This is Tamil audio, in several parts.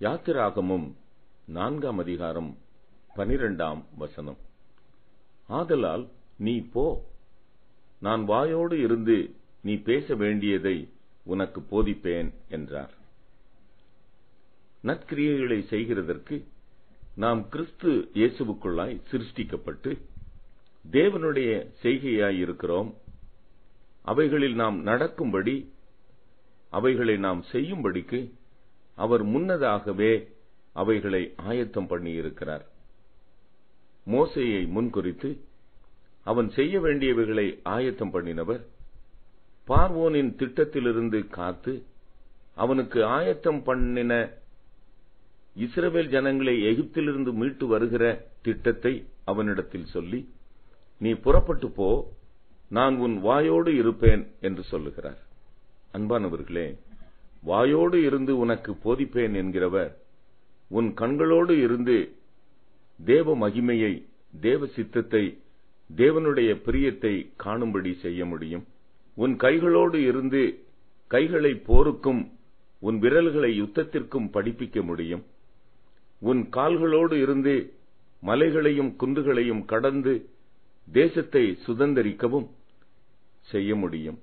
யாத்திராகமம் 4 அதிகாரம் 12 ஆதலால் நீ போ, நான் வாயோடு இருந்து நீ பேச வேண்டியதை உனக்கு போதிப்பேன் என்றார். நற்கிரியைகளை செய்கிறதற்கு நாம் கிறிஸ்து இயேசுவுக்குள்ளாய் சிருஷ்டிக்கப்பட்டு தேவனுடைய செய்கையாயிருக்கிறோம். அவைகளில் நாம் நடக்கும்படி, அவைகளை நாம் செய்யும்படிக்கு அவர் முன்னதாகவே அவைகளை ஆயத்தம் பண்ணியிருக்கிறார். மோசேயை முன்குறித்து அவன் செய்ய வேண்டியவைகளை ஆயத்தம் பண்ணினவர், பார்வோனின் திட்டத்திலிருந்து காத்து அவனுக்கு ஆயத்தம் பண்ணின இஸ்ரவேல் ஜனங்களை எகிப்திலிருந்து மீட்டு வருகிற திட்டத்தை அவனிடத்தில் சொல்லி, நீ புறப்பட்டு போ, நான் உன் வாயோடு இருப்பேன் என்று சொல்லுகிறார். அன்பானவர்களே, வாயோடு இருந்து உனக்கு போதிப்பேன் என்கிறவர் உன் கண்களோடு இருந்து தேவ மகிமையை, தேவ சித்தத்தை, தேவனுடைய பிரியத்தை காணும்படி செய்ய முடியும். உன் கைகளோடு இருந்து கைகளை போருக்கும் உன் விரல்களை யுத்தத்திற்கும் படிப்பிக்க முடியும். உன் கால்களோடு இருந்து மலைகளையும் குன்றுகளையும் கடந்து தேசத்தை சுதந்தரிக்கவும் செய்ய முடியும்.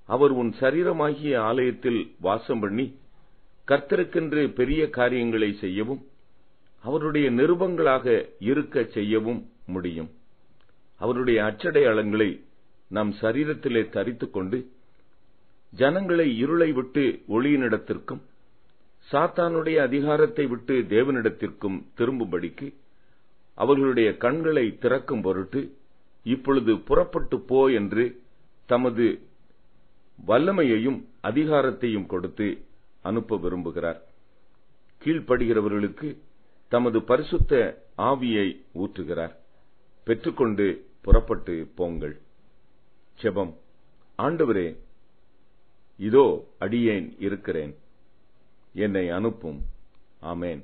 அவர் உன் சரீரமாகிய ஆலயத்தில் வாசம் பண்ணி கர்த்தருக்கென்று பெரிய காரியங்களை செய்யவும் அவருடைய நிருபங்களாக இருக்க செய்யவும் முடியும். அவருடைய அச்சடையாளங்களை நம் சரீரத்திலே தரித்துக் கொண்டு ஜனங்களை இருளை விட்டு ஒளியினிடத்திற்கும் சாத்தானுடைய அதிகாரத்தை விட்டு தேவனிடத்திற்கும் திரும்பும்படிக்கு அவர்களுடைய கண்களை திறக்கும் பொருட்டு இப்பொழுது புறப்பட்டு போ என்று தமது வல்லமையையும் அதிகாரத்தையும் கொடுத்து அனுப்ப விரும்புகிறார். கீழ்ப்படுகிறவர்களுக்கு தமது பரிசுத்த ஆவியை ஊற்றுகிறார். பெற்றுக்கொண்டு புறப்பட்டு போங்கள். ஜெபம். ஆண்டவரே, இதோ அடியேன் இருக்கிறேன், என்னை அனுப்பும். ஆமென்.